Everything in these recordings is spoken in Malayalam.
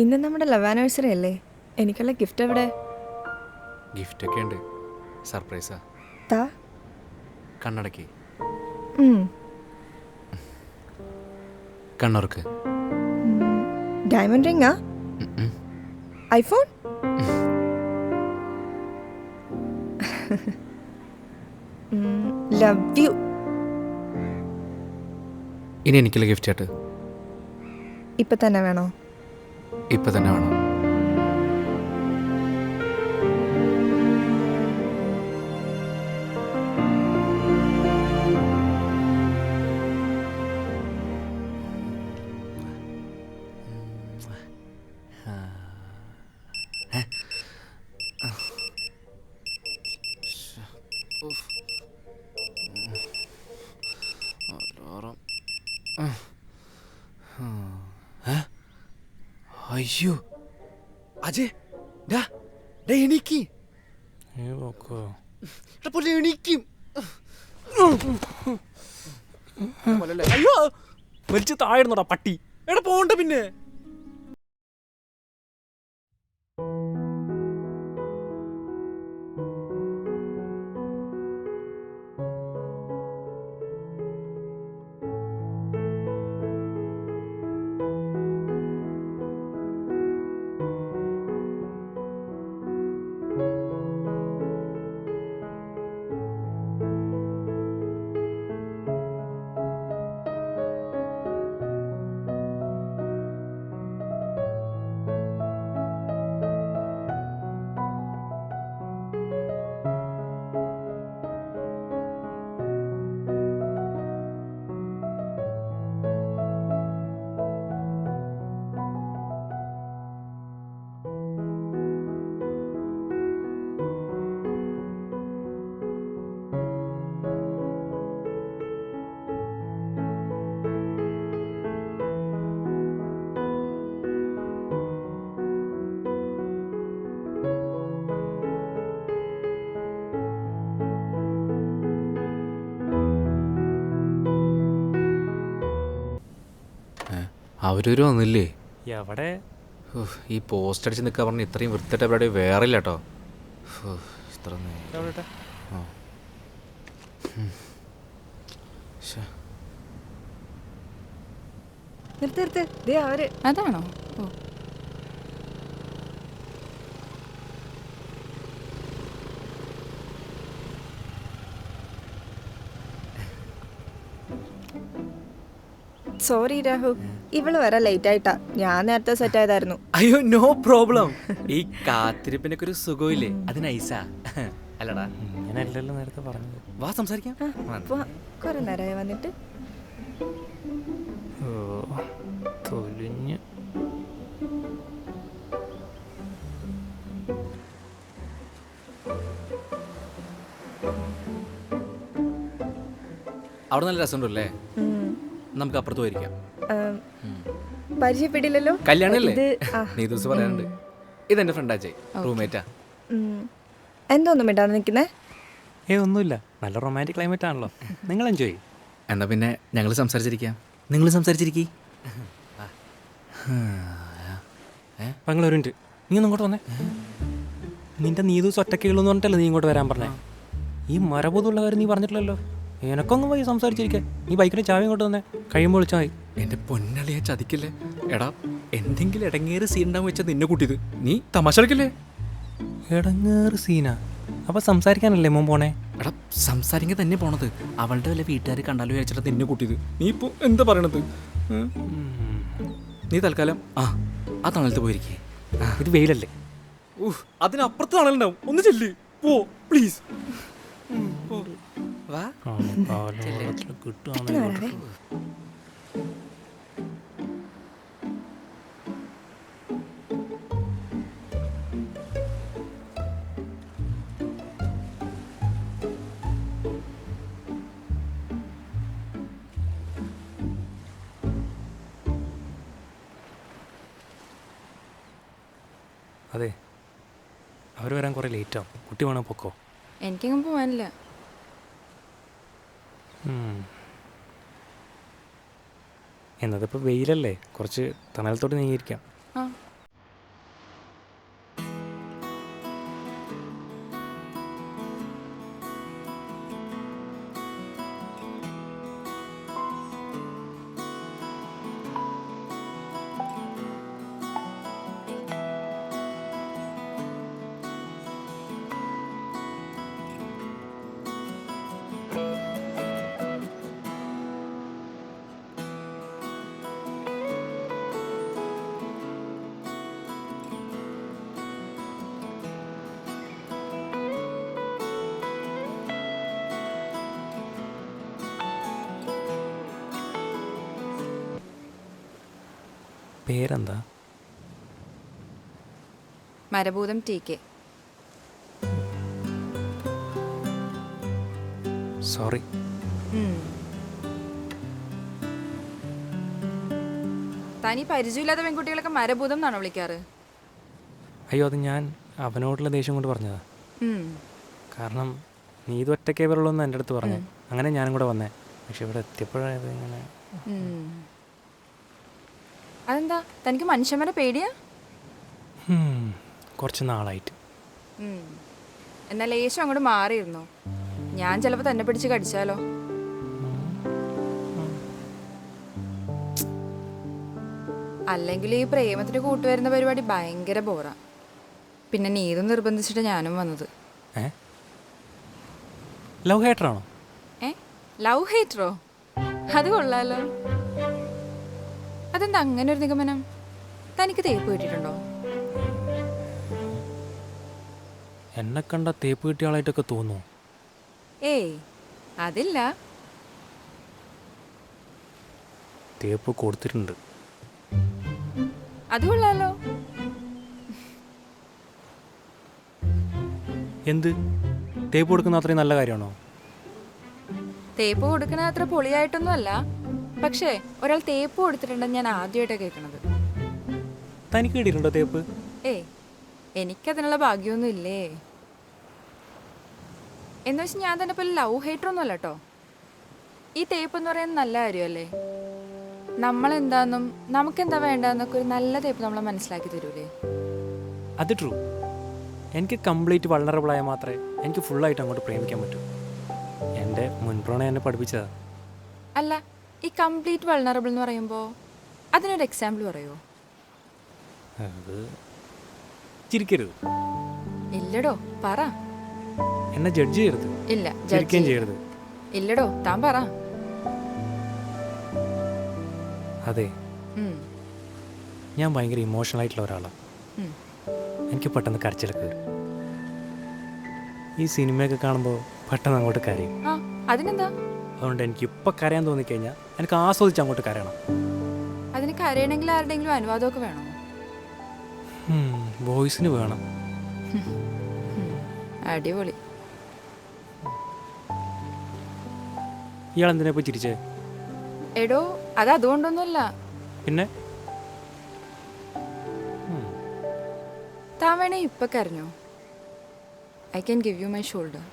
ഇന്ന് നമ്മുടെ ലവ് ആനിവേഴ്സറി അല്ലേ? എനിക്കുള്ള ഗിഫ്റ്റ് എവിടെ? ഗിഫ്റ്റൊക്കെ ഉണ്ട്, സർപ്രൈസാ. താ. കണ്ണടക്കി ഉം. കണ്ണുറക്ക്. ഡയമണ്ട് റിംഗാ? ഐഫോൺ? Love you. ഇനി എനിക്കുള്ള ഗിഫ്റ്റ് ആയിട്ട് ഇപ്പൊ തന്നെ വേണോ? ഇപ്പം തന്നെ വേണം. അയ്യോ അജയ്, ഡാ ഡാ എണീക്ക്. എണീക്കും. അയ്യോ വലിച്ചു താഴെടാ പട്ടി. എടാ പോണ്ട പിന്നെ. അവരൊരു വന്നില്ലേ? എവിടെ? ഈ പോസ്റ്റ് അടിച്ച് നിൽക്കാൻ പറഞ്ഞ് ഇത്രയും വൃത്തിയായിട്ട് എവിടെ വേറെ ഇല്ല കേട്ടോ. ഇത്ര നിർത്ത് നിർത്ത്. ദേ അവര്. അതാണോ? ഓ, സോറി രാഹു, ഇവള് വരാൻ ലേറ്റ് ആയിട്ടാ. ഞാൻ നേരത്തെ സെറ്റ് ആയതായിരുന്നു. അയ്യോ നോ പ്രോബ്ലം. ഈ കാത്തിരിപ്പിനൊക്കെ ഒരു സുഖമില്ലേ, അത് നൈസാ അല്ലടാ? ഇങ്ങനെയല്ലല്ലോ നേരത്തെ പറഞ്ഞത്. വാ സംസാരിക്കാം. കുറെ നേരമായി വന്നിട്ട്. ഓ തൊലിഞ്ഞ്. അവിടെ നല്ല രസമുണ്ടല്ലേ? നമുക്ക് അപ്പുറത്ത് പോയിരിക്കാം. പരിചയപ്പെടില്ലല്ലോ. കല്യാണല്ലേ? ഇത് നീ ദിവസം പറയാനുണ്ട്. ഇതെന്റെ ഫ്രണ്ട് അജയ്, റൂംമേറ്റാ. എന്തോന്നും ഇടാതെ നിൽക്കുന്നേ? ഒന്നുമില്ല, നല്ല റൊമാൻറ്റിക് ക്ലൈമറ്റ് ആണല്ലോ. നിങ്ങൾ എൻജോയ്. എന്നാ പിന്നെ ഞങ്ങൾ സംസാരിച്ചിരിക്കാം. നിങ്ങൾ സംസാരിച്ചിരിക്കേ. നിങ്ങൾ ഒരു മിനിറ്റ്, നീ ഒന്ന് ഇങ്ങോട്ട് വന്നേ. നിന്റെ നീ ദിവസം ഒറ്റക്കുള്ളൂ എന്ന് പറഞ്ഞിട്ടല്ലേ നീ ഇങ്ങോട്ട് വരാൻ പറഞ്ഞേ? ഈ മരബോധമുള്ള കാര്യം നീ പറഞ്ഞിട്ടില്ലല്ലോ. എനക്കൊന്നും പോയി സംസാരിച്ചിരിക്കേ. നീ ബൈക്കിന് ചാവി ഇങ്ങോട്ട് വന്നേ, കഴിയുമ്പോൾ വിളിച്ചാൽ മതി. എന്റെ പൊന്നളിയെ ചതിക്കില്ലേ? എടാ എന്തെങ്കിലും ഇടങ്ങേറ് സീൻ ഉണ്ടാവും വെച്ചാൽ നിന്നെ കൂട്ടിയത്. നീ തമാശ കളിക്കില്ലേ? ഇടങ്ങേറ് സീനാ? അപ്പൊ സംസാരിക്കാനല്ലേ മോൻ പോണേ? എടാ സംസാരിക്കാൻ തന്നെ പോണത്. അവളുടെ വല്ല വീട്ടുകാർ കണ്ടാലോ വിചാരിച്ചിട്ട് നിന്നെ കൂട്ടിയത്. നീ ഇപ്പൊ എന്താ പറയണത്? നീ തൽക്കാലം ആ തണലത്ത് പോയിരിക്കേ. ഇത് വെയിലല്ലേ? അതിനപ്പുറത്ത് തണലുണ്ടാവും. ഒന്ന് ചെല്ല്, പോ പ്ലീസ്. വാ. കിട്ടുവാണ്. അതെ, അവർ വരാൻ കുറേ ലേറ്റാവും. കുട്ടി വേണം പൊക്കോ. എനിക്കെങ്ങും പോവാനില്ല. എന്നതിപ്പോൾ വെയിലല്ലേ, കുറച്ച് തണലത്തോട്ട് നീങ്ങിയിരിക്കാം. ആ പേരെന്താ? മരഭൂതം TK. സോറി. തനി പരിചയമില്ലാത്ത പെൺകുട്ടികളൊക്കെ മരഭൂതം എന്നാണോ വിളിക്കാറ്? അയ്യോ, അത് ഞാൻ അവനോടുള്ള ദേഷ്യം കൊണ്ട് പറഞ്ഞതാ. കാരണം നീ ഇത് ഒറ്റയ്ക്കേ വരുള്ളൂ എന്ന് എൻ്റെ അടുത്ത് പറഞ്ഞു. അങ്ങനെ ഞാനും കൂടെ വന്നേ. പക്ഷെ ഇവിടെ എത്തിയപ്പോഴായത് ഇങ്ങനെ. അതെന്താ, തനിക്ക് മനുഷ്യന്മാരെ പേടിയാ? കുറച്ച് നാളായിട്ട്. എന്നാൽ ലേശം അങ്ങോട്ട് മാറിയിരുന്നോ? ഞാൻ ചിലപ്പോൾ തന്നെ പിടിച്ച് കടിച്ചാലോ? അല്ലെങ്കിൽ ഈ പ്രേമത്തിന് കൂട്ടുവരുന്ന പരിപാടി ഭയങ്കര ബോറാ. പിന്നെ നീതും നിർബന്ധിച്ചിട്ട് ഞാനും വന്നത്. ലവ് ഹേറ്ററാണോ? ലവ് ഹേറ്ററോ? അത് കൊള്ളാലോ. അതെന്താ അങ്ങനെ ഒരു നിഗമനം? തനിക്ക് തേപ്പ് കിട്ടിയിട്ടുണ്ടോ? എന്നെ കണ്ട തേപ്പ് കിട്ടിയ ആളായിട്ടൊക്കെ തോന്നുന്നു. ഏയ്, അതില്ല. തേപ്പ് കൊടുത്തിട്ടുണ്ട്. അത് കൊള്ളാലോ. എന്ത്? തേപ്പ് കൊടുക്കുന്ന അത്രയും നല്ല കാര്യമാണോ? തേപ്പ് കൊടുക്കണ അത്ര പൊളിയായിട്ടൊന്നും അല്ല. പക്ഷേ ഒരാൾ തേപ്പ് കൊടുത്തിട്ടുണ്ടെന്ന് ഞാൻ ആദ്യമായിട്ടാണ് കേൾക്കണത്. തനിക്ക് കിട്ടിയിട്ടുണ്ടോ തേപ്പ്? ഏയ്, എനിക്കതിനുള്ള ഭാഗ്യമൊന്നും ഇല്ലേ. എന്ന് വെച്ചാൽ ഞാൻ തന്നെ പോലെ ലവ് ഹേറ്ററൊന്നും അല്ല കേട്ടോ. ഈ തേപ്പ് എന്ന് പറയുന്നത് നല്ല കാര്യമല്ലേ? നമ്മളെന്താന്നും നമുക്കെന്താ വേണ്ടെന്നൊക്കെ ഒരു നല്ല തേപ്പ് നമ്മളെ മനസ്സിലാക്കി തരൂലേ? അത് ട്രൂ. എനിക്ക് കംപ്ലീറ്റ് വൾണറബിൾ ആയാൽ മാത്രമേ എനിക്ക് ഫുള്ളായിട്ട് അങ്ങോട്ട് പ്രേമിക്കാൻ പറ്റൂ. എൻ്റെ മുൻപ്രണയം എന്നെ പഠിപ്പിച്ചതാ. അല്ല, ഈ കംപ്ലീറ്റ് വൾണറബിൾ എന്ന് പറയുമ്പോൾ അതിനൊരു എക്സാമ്പിൾ പറയുമോ? അത് ചിരിക്കരുത്. ഇല്ലടോ, പറ. എന്നെ ജഡ്ജ് ചെയ്യരുത്. ഇല്ല, ചിരിക്കുകയും ചെയ്യരുത്. ഇല്ലടോ, താൻ പറ. അതെ, ഞാൻ ഭയങ്കര ഇമോഷണൽ ആയിട്ടുള്ള ഒരാളാണ്. എനിക്ക് പെട്ടെന്ന് കരച്ചിലൊക്കെ വരും. ഈ സിനിമയൊക്കെ കാണുമ്പോൾ പെട്ടെന്ന് അങ്ങോട്ട് കരയും. അതിനെന്താ? അതുകൊണ്ട് എനിക്ക് ഇപ്പം കരയാൻ തോന്നിക്കഴിഞ്ഞാൽ എനിക്ക് ആസ്വദിച്ച് അങ്ങോട്ട് കരയണം. അതിന് കരയണമെങ്കിൽ ആരുടെയെങ്കിലും അനുവാദമൊക്കെ വേണോ? വോയിസിന് വേണം. അടിപൊളി. ഇയാൾ എന്തിനാ ഇപ്പോൾ ചിരിച്ചേ? എടോ, അത് അതുകൊണ്ടൊന്നുമല്ല. പിന്നെ താൻ വേണേ ഇപ്പൊ കരഞ്ഞോ? I can give you my shoulder.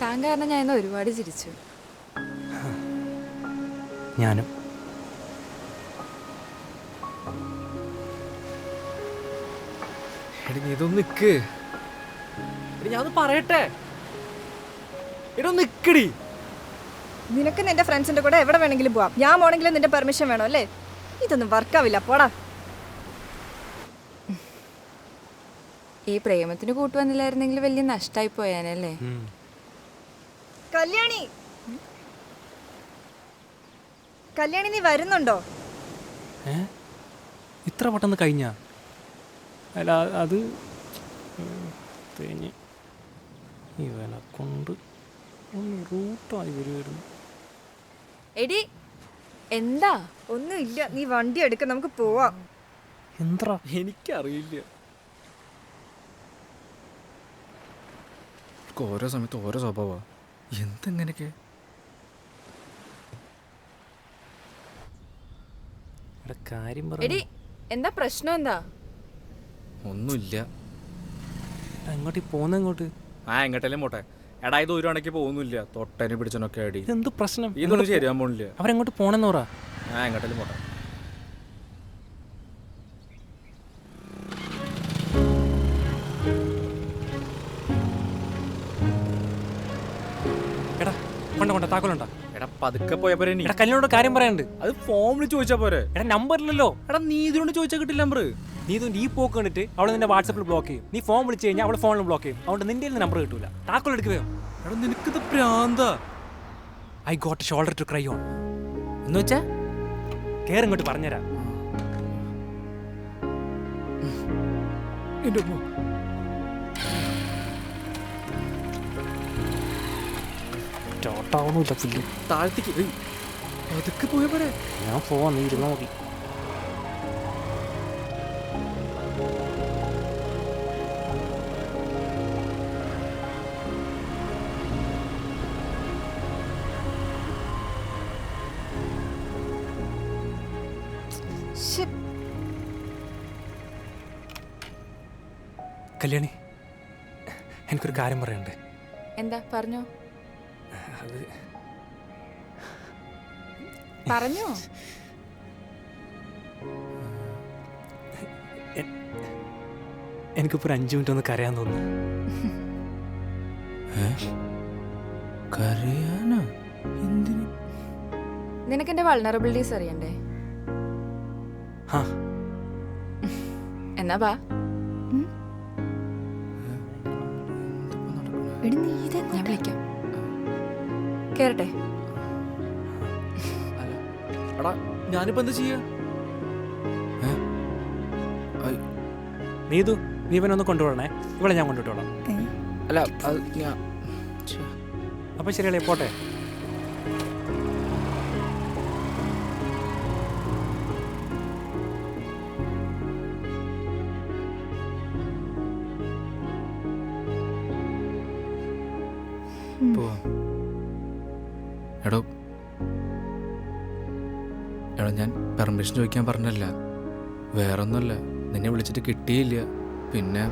താൻ കാരണം ഞാൻ ഇന്ന് ഒരുപാട് ചിരിച്ചു. ഞാനും. എടി നീ ഇതൊന്ന് നിക്ക്. എടി ഞാൻ ഒന്ന് പറയട്ടെ. എടോ നിക്കടി. നിനക്ക് നിന്റെ ഫ്രണ്ട്സിന്റെ കൂടെ എവിടെ വേണമെങ്കിലും പോവാം. ഞാൻ പോണെങ്കിലും നിന്റെ പെർമിഷൻ വേണം അല്ലേ? ഇതൊന്നും വർക്കാവില്ല, പോടാ. ഈ പ്രേമത്തിന് കൂട്ടുവന്നില്ലായിരുന്നെങ്കിൽ വലിയ നഷ്ടമായി പോയാനല്ലേ? കല്യാണി, കല്യാണി നീ വരുന്നുണ്ടോ? ഇത്ര പെട്ടെന്ന് കഴിഞ്ഞാ? അല്ല, അത് തേഞ്ഞ് ഇവനെ കൊണ്ട് ഒന്ന് റൂട്ടായി വരുമായിരുന്നു. എടി, എന്താ? ഒന്നുമില്ല, നീ വണ്ടി എടുക്ക, നമുക്ക് പോവാം. എന്താ? എനിക്കറിയില്ല. ഓരോരുത്തർക്കും ഓരോ സമയത്ത് ഓരോ സ്വഭാവമാണ്. എന്തെങ്ങനെയൊക്കെ എടാ കാര്യം എടി എന്താ പ്രശ്നം എന്താ? ഒന്നുമില്ല. എങ്ങോട്ട് പോകുന്ന എങ്ങോട്ട്? എങ്ങോട്ടല്ലേ പോട്ടെ. എടാ ഇത് ഒരു കണക്ക് പോകുന്നില്ല. തൊട്ടനെ പിടിച്ചനൊക്കെ അടി. ഇതെന്ത് പ്രശ്നം? ഇതൊന്നും ശരിയാൻ പോണില്ല. അവരെങ്ങോട്ട് പോണെന്ന് പറ. എങ്ങോട്ടല്ലേ പോട്ടെ. എടാ കൊണ്ട താക്കോലുണ്ടാ. എടാ പതുക്കെ പോയപ്പോരെ. എടാ കല്യാണോട് കാര്യം പറയാനുണ്ട്. അത് ഫോമിൽ ചോദിച്ചാ പോരെ. എടാ നമ്പറില്ലല്ലോ. എടാ നീ ഇതിനോട് ചോദിച്ചാൽ കിട്ടില്ല നമ്പർ. നീ ഇത് ഈ പോക്ക് കണ്ടിട്ട് അവളെ നിന്റെ വാട്സപ്പിൽ ബ്ലോക്ക് ചെയ്യും. നീ ഫോൺ വിളിച്ചു കഴിഞ്ഞാൽ അവളെ ഫോണിൽ ബ്ലോക്ക് ചെയ്യും. അതുകൊണ്ട് നിന്റെ നമ്പർ കിട്ടൂല. താക്കോൽ എടുക്കുകയോ? എടാ നിനക്കിത് പ്രാന്താ. I got shoulder to cry on എന്ന് വെച്ചാ കേറി ഇങ്ങോട്ട് പറഞ്ഞുതരാം. എന്റെ ചോട്ടാവണമില്ല പുല്ല്. താഴ്ത്തിക്ക് പതുക്കെ പോയ പോരെ. ഞാൻ പോവാൻ നീ ഇരുന്നാൽ മതി. കല്യാണി, എനിക്കൊരു കാര്യം പറയാനുണ്ട്. എന്താ പറഞ്ഞോ? അത് പറഞ്ഞോ. എനിക്കിപ്പോൾ ഒരു 5 മിനിറ്റ് ഒന്ന് കരയാൻ തോന്നുന്നു. കരയാനാ? എന്തിന്? നിനക്ക് എന്റെ വൾണറബിലിറ്റീസ് അറിയണ്ടേ? ആ എന്നാ ബാ. ഞാൻ വിളിക്കാം. കേറട്ടെ? എടാ ഞാനിപ്പോ എന്താ ചെയ്യാ? നീതു, നീ ഇവനൊന്ന് കൊണ്ടുപോകണേ. ഇവിടെ ഞാൻ കൊണ്ടുവിട്ടോളാം. അല്ല അത് ഞാൻ അപ്പം ശരിയല്ലേ, പോട്ടെ. എടോ ഞാൻ പെർമിഷൻ ചോദിക്കാൻ പറഞ്ഞല്ല, വേറൊന്നുമല്ല. നിന്നെ വിളിച്ചിട്ട് കിട്ടിയില്ല. പിന്നെ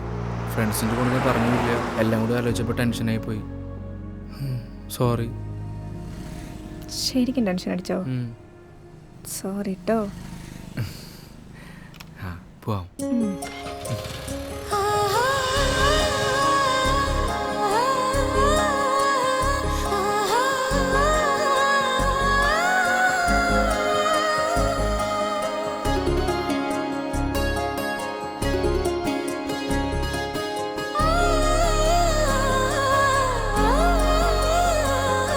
ഫ്രണ്ട്സിൻ്റെ കൂടെ ഞാൻ പറഞ്ഞില്ല. എല്ലാം കൂടി ആലോചിച്ചപ്പോൾ ടെൻഷനായി പോയി. സോറി. ശരിക്കും ടെൻഷൻ അടിച്ചോ? സോറി കേട്ടോ. പോവാം.